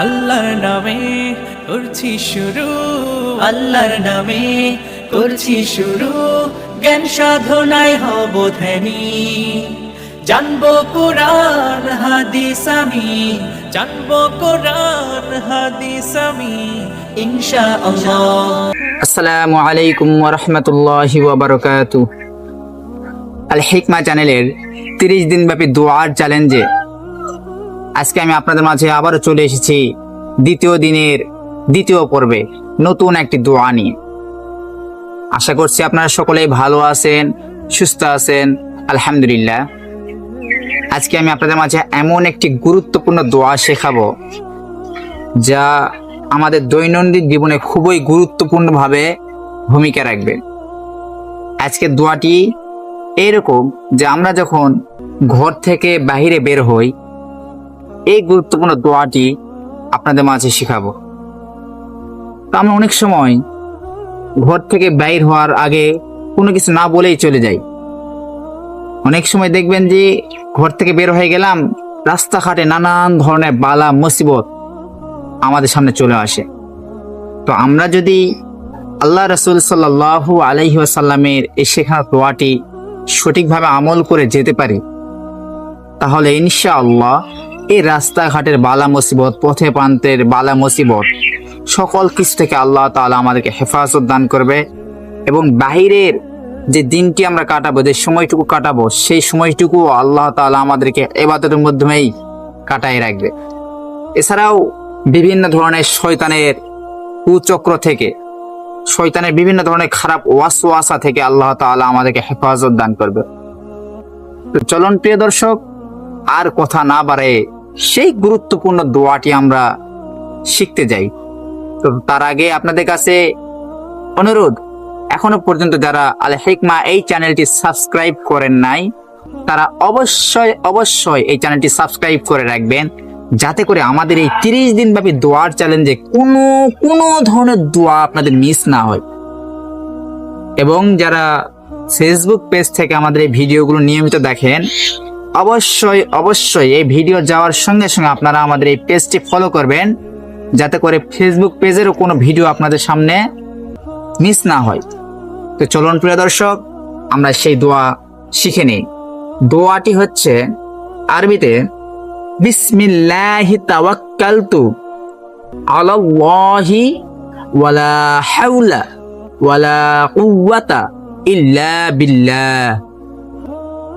আল্লাহর নামে করছি শুরু, আল্লাহর নামে করছি শুরু, জ্ঞান সাধনায় হব ধ্যানী। জানবো কোরআন হাদিস আমি, জানবো কোরআন হাদিস আমি ইনশাআল্লাহ। আসসালামু আলাইকুম ওয়া রাহমাতুল্লাহি ওয়া বারাকাতুহু। আল হিকমা চ্যানেলের 30 দিনব্যাপী দোয়ার চ্যালেঞ্জে আজকে আমি আপনাদের মাঝে আবারও চলে এসেছি দ্বিতীয় দিনের দ্বিতীয় পর্বে নতুন একটি দোয়া নিয়ে। আশা করছি আপনারা সকলেই ভালো আছেন, সুস্থ আছেন, আলহামদুলিল্লাহ। আজকে আমি আপনাদের মাঝে এমন একটি গুরুত্বপূর্ণ দোয়া শেখাবো যা আমাদের দৈনন্দিন জীবনে খুবই গুরুত্বপূর্ণভাবে ভূমিকা রাখবে। আজকের দোয়াটি এরকম যে আমরা যখন ঘর থেকে বাইরে বের হই, এই গুরুত্বপূর্ণ দোয়াটি আপনাদের মাঝে শেখাবো। তো আমরা অনেক সময় ঘর থেকে বাইর হওয়ার আগে কোনো কিছু না বলেই চলে যাই। অনেক সময় দেখবেন যে ঘর থেকে বের হয়ে গেলাম, রাস্তাঘাটে নানান ধরনের বালা মুসিবত আমাদের সামনে চলে আসে। তো আমরা যদি আল্লাহ রাসূল সাল্লাল্লাহু আলাইহি ওয়াসাল্লামের এই শেখানো দোয়াটি সঠিকভাবে আমল করে যেতে পারি, তাহলে ইনশাআল্লাহ এই রাস্তাঘাটের বালা মুসিবত, পথে প্রান্তের বালা মুসিবত সকল কিছু থেকে আল্লাহ তাআলা আমাদেরকে হেফাজত দান করবে এবং বাহিরের যে দিনটি আমরা কাটাবো, যে সময়টুকু কাটাবো, সেই সময়টুকু আল্লাহ তাআলা আমাদেরকে ইবাদতের মাধ্যমেই কাটায় রাখবে। এছাড়াও বিভিন্ন ধরনের শয়তানের কুচক্র থেকে, শয়তানের বিভিন্ন ধরনের খারাপ ওয়াসওয়াসা থেকে আল্লাহ তাআলা আমাদেরকে হেফাজত দান করবে। তো চলুন প্রিয় দর্শক, আর কথা না বাড়ায় সেই গুরুত্বপূর্ণ দোয়াটি আমরা শিখতে যাই। তো তার আগে আপনাদের কাছে অনুরোধ, এখনো পর্যন্ত যারা আল হিকমা এই চ্যানেলটি সাবস্ক্রাইব করেন নাই, তারা অবশ্যই এই চ্যানেলটি সাবস্ক্রাইব করে রাখবেন, যাতে করে আমাদের এই 30 দিন ব্যাপী দোয়ার চ্যালেঞ্জে কোনো ধরনের দোয়া আপনাদের মিস না হয়। এবং যারা ফেসবুক পেজ থেকে আমাদের এই ভিডিওগুলো নিয়মিত দেখেন, অবশ্যই এই ভিডিও যাওয়ার সঙ্গে সঙ্গে আপনারা আমাদের এই পেজটি ফলো করবেন, যাতে করে ফেসবুক পেজেরও কোনো ভিডিও আপনাদের সামনে মিস না হয়। তো চলুন প্রিয় দর্শক, আমরা সেই দোয়া শিখে নিই। দোয়াটি হচ্ছে আরবিতে বিসমিল্লাহি তাওয়াক্কালতু আলাল্লাহি ওয়ালা হাওলা ওয়ালা কুওয়াতা ইল্লা বিল্লাহ।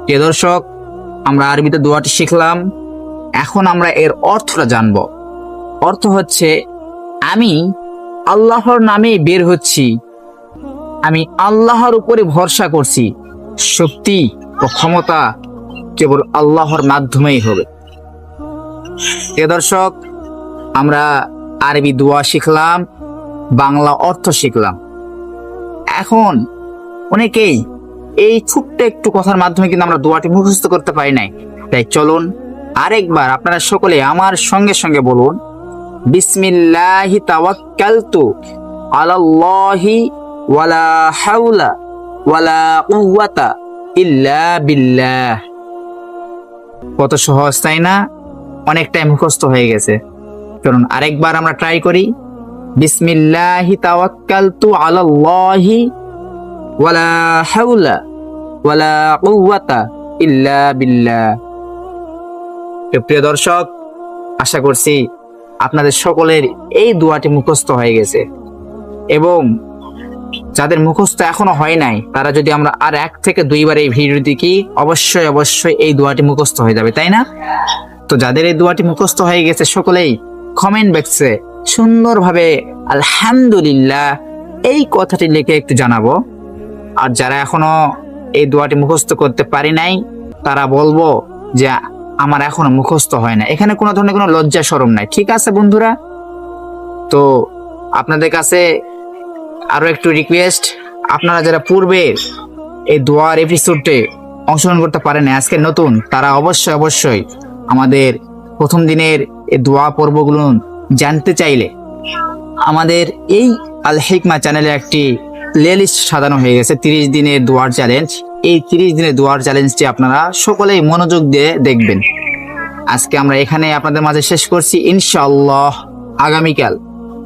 প্রিয় দর্শক, আমরা আরবিতে দোয়াটি শিখলাম, এখন আমরা এর অর্থটা জানব। অর্থ হচ্ছে, আমি আল্লাহর নামে বের হচ্ছি, আমি আল্লাহর উপরে ভরসা করছি, শক্তি ও ক্ষমতা কেবল আল্লাহর মাধ্যমেই হবে। প্রিয় দর্শক, আমরা আরবি দোয়া শিখলাম, বাংলা অর্থ শিখলাম। এখন অনেকেই এই ছোট্ট একটু কথার মাধ্যমে কিন্তু আমরা দোয়াটি মুখস্থ করতে পারি নাই। তাই চলুন আরেকবার আপনারা সকলে আমার সঙ্গে সঙ্গে বলুন, বিসমিল্লাহি তাওয়াক্কালতু আলাল্লাহি ওয়ালা হাওলা ওয়ালা কুওয়াতা ইল্লা বিল্লাহ। কত সহজ, তাই না? অনেকটাই মুখস্থ হয়ে গেছে। চলুন আরেকবার আমরা ট্রাই করি, বিসমিল্লাহি তাওয়াক্কালতু আলাল্লাহি ওয়ালা হাওলা ওয়ালা কুওয়াতা ইল্লা বিল্লাহ। প্রিয় দর্শক, আশা করছি আপনাদের সকলের এই দোয়াটি মুখস্থ হয়ে গেছে, এবং যাদের মুখস্থ এখনো হয় নাই, তারা যদি আমরা আর 1 থেকে 2 বার এই ভিডিও দেখি, অবশ্যই এই দোয়াটি মুখস্থ হয়ে যাবে, তাই না? তো যাদের এই দোয়াটি মুখস্থ হয়ে গেছে, সকলেই কমেন্ট বক্সে সুন্দরভাবে আলহামদুলিল্লাহ এই কথাটি লিখে একটু জানাবো। আর যারা এখনো এই দোয়াটি মুখস্থ করতে পারি নাই, তারা বলবো যে আমার এখনো মুখস্থ হয় না। এখানে কোনো ধরনের কোনো লজ্জা শরম নাই, ঠিক আছে বন্ধুরা? তো আপনাদের কাছে আরো একটু রিকোয়েস্ট, আপনারা যারা পূর্বে এই দোয়ার এপিসোডে অংশগ্রহণ করতে পারেন, আজকে নতুন, তারা অবশ্যই আমাদের প্রথম দিনের এই দোয়া পর্বগুলো জানতে চাইলে আমাদের এই আল হিকমা চ্যানেলে একটি প্লেলিস্ট সাজানো হয়ে গেছে 30 দিনের দোয়ার চ্যালেঞ্জ। এই 30 দিনের দোয়ার চ্যালেঞ্জটি আপনারা সকলেই মনোযোগ দিয়ে দেখবেন। আজকে আমরা এখানে আপনাদের মাঝে শেষ করছি ইনশাআল্লাহ। আগামীকাল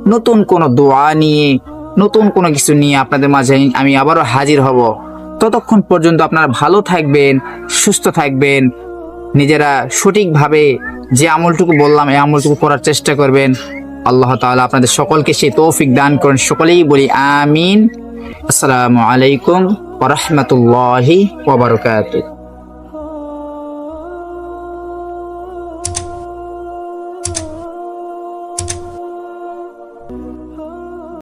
নতুন কোনো দোয়া নিয়ে, নতুন কোনো কিছু নিয়ে আপনাদের মাঝে আমি আবারও হাজির হব। ততক্ষণ পর্যন্ত আপনারা ভালো থাকবেন, সুস্থ থাকবেন, নিজেরা সঠিকভাবে যে আমলটুকু বললাম এই আমলটুকু করার চেষ্টা করবেন। আল্লাহ তাআলা আপনাদের সকলকে সেই তৌফিক দান করেন। সকলেই বলি আমিন। আসসালামু আলাইকুম ওয়া রাহমাতুল্লাহি ওয়া বারাকাতুহু।